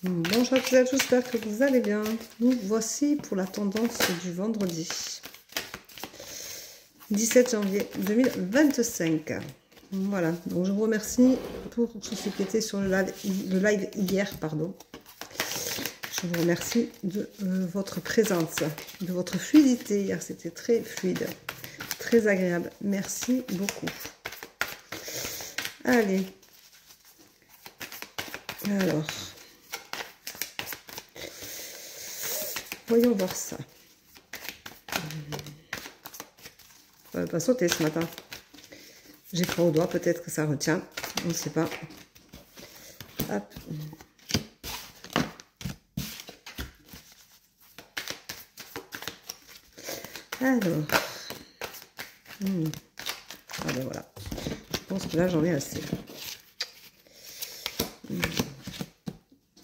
Bonjour à tous et à tous, j'espère que vous allez bien. Nous voici pour la tendance du vendredi 17 janvier 2025. Voilà, donc je vous remercie pour tous ceux qui étaient sur le live hier, pardon. Je vous remercie de votre présence, de votre fluidité hier, c'était très fluide, très agréable. Merci beaucoup. Allez, alors, voyons voir ça. Ça va pas sauter ce matin. J'ai froid au doigt, peut-être que ça retient. On ne sait pas. Hop. Alors. Ah ben voilà. Je pense que là, j'en ai assez.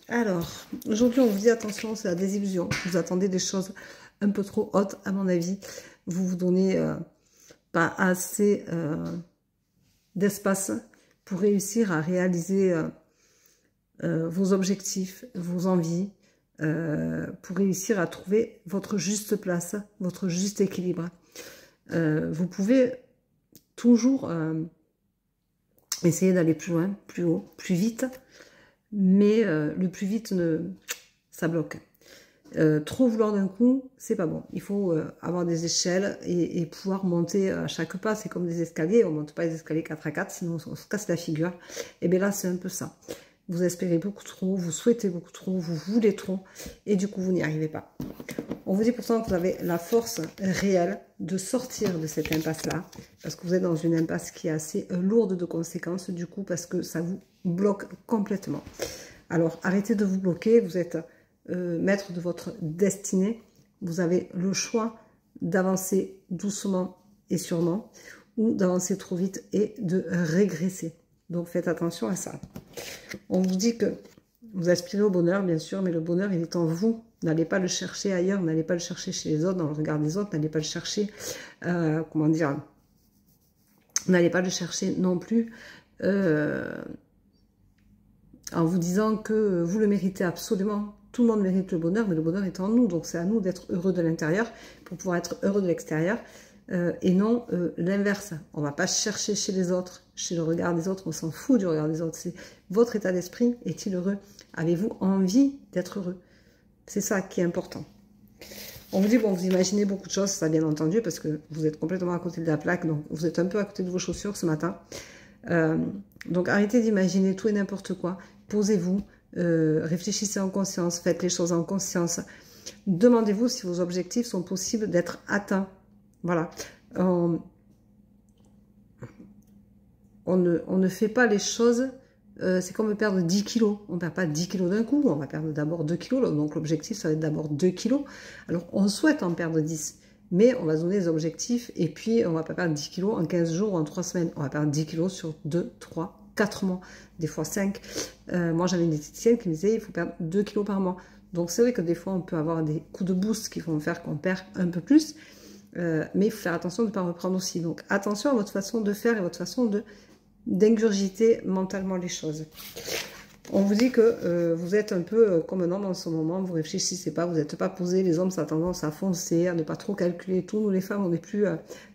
Alors, aujourd'hui, on vous dit attention, c'est la désillusion. Vous attendez des choses un peu trop hautes, à mon avis. Vous vous donnez pas assez d'espace pour réussir à réaliser vos objectifs, vos envies, pour réussir à trouver votre juste place, votre juste équilibre. Vous pouvez toujours essayer d'aller plus loin, plus haut, plus vite, mais le plus vite, ça bloque. Trop vouloir d'un coup, c'est pas bon. Il faut avoir des échelles et pouvoir monter à chaque pas. C'est comme des escaliers. On ne monte pas les escaliers 4 à 4, sinon on se casse la figure. Et bien là, c'est un peu ça. Vous espérez beaucoup trop, vous souhaitez beaucoup trop, vous voulez trop, et du coup, vous n'y arrivez pas. On vous dit pourtant que vous avez la force réelle de sortir de cette impasse-là, parce que vous êtes dans une impasse qui est assez lourde de conséquences, du coup, parce que ça vous bloque complètement. Alors, arrêtez de vous bloquer, vous êtes maître de votre destinée. Vous avez le choix d'avancer doucement et sûrement, ou d'avancer trop vite et de régresser. Donc, faites attention à ça. On vous dit que vous aspirez au bonheur, bien sûr, mais le bonheur, il est en vous. N'allez pas le chercher ailleurs, n'allez pas le chercher chez les autres, dans le regard des autres, n'allez pas le chercher, comment dire, n'allez pas le chercher non plus en vous disant que vous le méritez absolument. Tout le monde mérite le bonheur, mais le bonheur est en nous, donc c'est à nous d'être heureux de l'intérieur pour pouvoir être heureux de l'extérieur, et non l'inverse. On ne va pas chercher chez les autres, chez le regard des autres, on s'en fout du regard des autres. C'est votre état d'esprit, est-il heureux? Avez-vous envie d'être heureux? C'est ça qui est important. On vous dit, bon, vous imaginez beaucoup de choses, ça bien entendu, parce que vous êtes complètement à côté de la plaque, donc vous êtes un peu à côté de vos chaussures ce matin. Donc arrêtez d'imaginer tout et n'importe quoi. Posez-vous, réfléchissez en conscience, faites les choses en conscience. Demandez-vous si vos objectifs sont possibles d'être atteints. Voilà. On ne fait pas les choses... c'est comme perdre 10 kilos. On ne perd pas 10 kilos d'un coup, on va perdre d'abord 2 kilos. Donc l'objectif, ça va être d'abord 2 kilos. Alors on souhaite en perdre 10, mais on va se donner des objectifs et puis on ne va pas perdre 10 kilos en 15 jours ou en 3 semaines. On va perdre 10 kilos sur 2, 3, 4 mois, des fois 5. Moi j'avais une diététicienne qui me disait il faut perdre 2 kilos par mois. Donc c'est vrai que des fois on peut avoir des coups de boost qui vont faire qu'on perd un peu plus, mais il faut faire attention de ne pas reprendre aussi. Donc attention à votre façon de faire et votre façon d'ingurgiter mentalement les choses. On vous dit que vous êtes un peu comme un homme en ce moment, vous réfléchissez pas, vous n'êtes pas posé, les hommes ça a tendance à foncer, à ne pas trop calculer tout. Nous les femmes, on n'est plus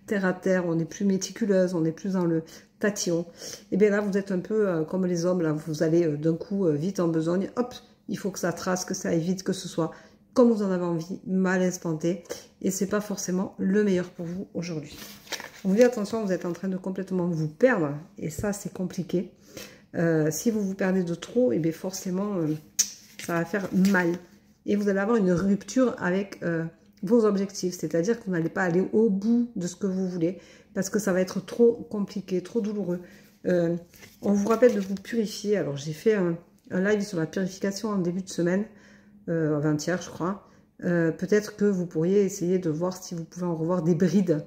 terre à terre, on est plus méticuleuse, on est plus dans le tatillon. Et bien là, vous êtes un peu comme les hommes, là, vous allez d'un coup vite en besogne, hop, il faut que ça trace, que ça aille vite, que ce soit comme vous en avez envie, mal instanté, et c'est pas forcément le meilleur pour vous aujourd'hui. On vous dit attention, vous êtes en train de complètement vous perdre, et ça c'est compliqué. Si vous vous perdez de trop, et bien forcément ça va faire mal. Et vous allez avoir une rupture avec vos objectifs, c'est-à-dire que vous n'allez pas aller au bout de ce que vous voulez, parce que ça va être trop compliqué, trop douloureux. On vous rappelle de vous purifier. Alors j'ai fait un live sur la purification en début de semaine, avant-hier je crois. Peut-être que vous pourriez essayer de voir si vous pouvez en revoir des brides.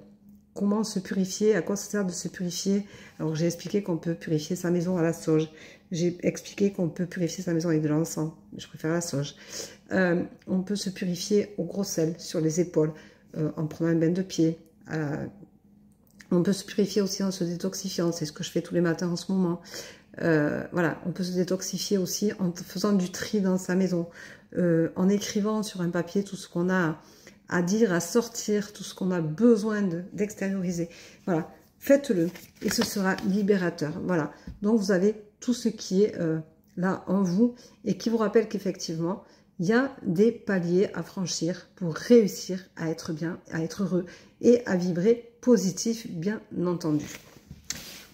Comment se purifier, à quoi ça sert de se purifier. Alors j'ai expliqué qu'on peut purifier sa maison à la sauge. J'ai expliqué qu'on peut purifier sa maison avec de l'encens. Je préfère la sauge. On peut se purifier au gros sel sur les épaules en prenant un bain de pied. On peut se purifier aussi en se détoxifiant. C'est ce que je fais tous les matins en ce moment. Voilà, on peut se détoxifier aussi en faisant du tri dans sa maison, en écrivant sur un papier tout ce qu'on a à dire, à sortir, tout ce qu'on a besoin d'extérioriser. Voilà, faites-le et ce sera libérateur. Voilà, donc vous avez tout ce qui est là en vous et qui vous rappelle qu'effectivement, il y a des paliers à franchir pour réussir à être bien, à être heureux et à vibrer positif, bien entendu.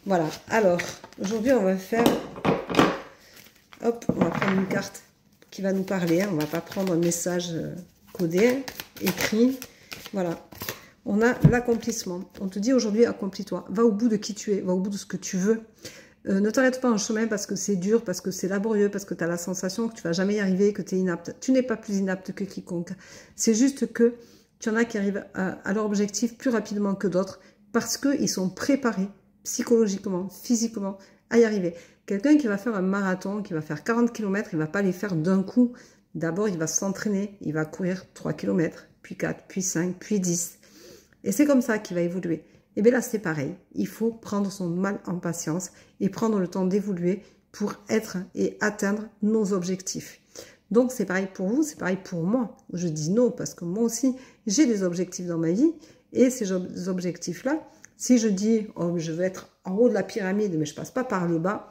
Voilà, alors, aujourd'hui, on va faire... Hop, on va prendre une carte qui va nous parler. Hein. On ne va pas prendre un message codé, écrit. Voilà, on a l'accomplissement. On te dit aujourd'hui, accomplis-toi. Va au bout de qui tu es, va au bout de ce que tu veux. Ne t'arrête pas en chemin parce que c'est dur, parce que c'est laborieux, parce que tu as la sensation que tu ne vas jamais y arriver, que tu es inapte. Tu n'es pas plus inapte que quiconque. C'est juste que tu en as qui arrivent à leur objectif plus rapidement que d'autres parce qu'ils sont préparés psychologiquement, physiquement, à y arriver. Quelqu'un qui va faire un marathon, qui va faire 40 km, il ne va pas les faire d'un coup. D'abord, il va s'entraîner, il va courir 3 km, puis 4, puis 5, puis 10. Et c'est comme ça qu'il va évoluer. Et bien là, c'est pareil. Il faut prendre son mal en patience et prendre le temps d'évoluer pour être et atteindre nos objectifs. Donc, c'est pareil pour vous, c'est pareil pour moi. Je dis non parce que moi aussi, j'ai des objectifs dans ma vie. Et ces objectifs-là, si je dis oh, je veux être en haut de la pyramide, mais je ne passe pas par le bas,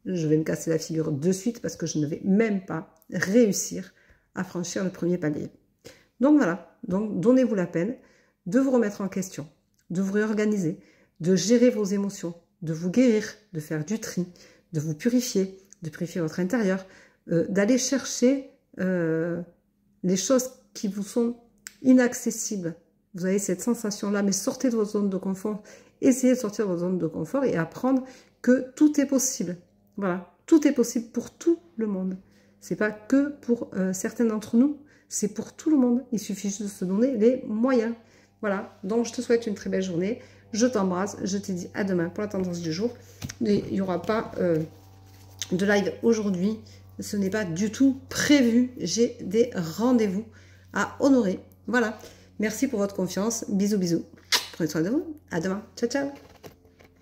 je vais me casser la figure de suite parce que je ne vais même pas réussir à franchir le premier palier. Donc voilà, donc donnez-vous la peine de vous remettre en question, de vous réorganiser, de gérer vos émotions, de vous guérir, de faire du tri, de vous purifier, de purifier votre intérieur, d'aller chercher les choses qui vous sont inaccessibles. Vous avez cette sensation-là, mais sortez de votre zone de confort, essayez de sortir de votre zone de confort et apprendre que tout est possible. Voilà, tout est possible pour tout le monde. C'est pas que pour certains d'entre nous, c'est pour tout le monde. Il suffit juste de se donner les moyens. Voilà, donc je te souhaite une très belle journée. Je t'embrasse, je te dis à demain pour la tendance du jour. Il n'y aura pas de live aujourd'hui. Ce n'est pas du tout prévu. J'ai des rendez-vous à honorer. Voilà, merci pour votre confiance. Bisous, bisous. Prenez soin de vous. À demain. Ciao, ciao.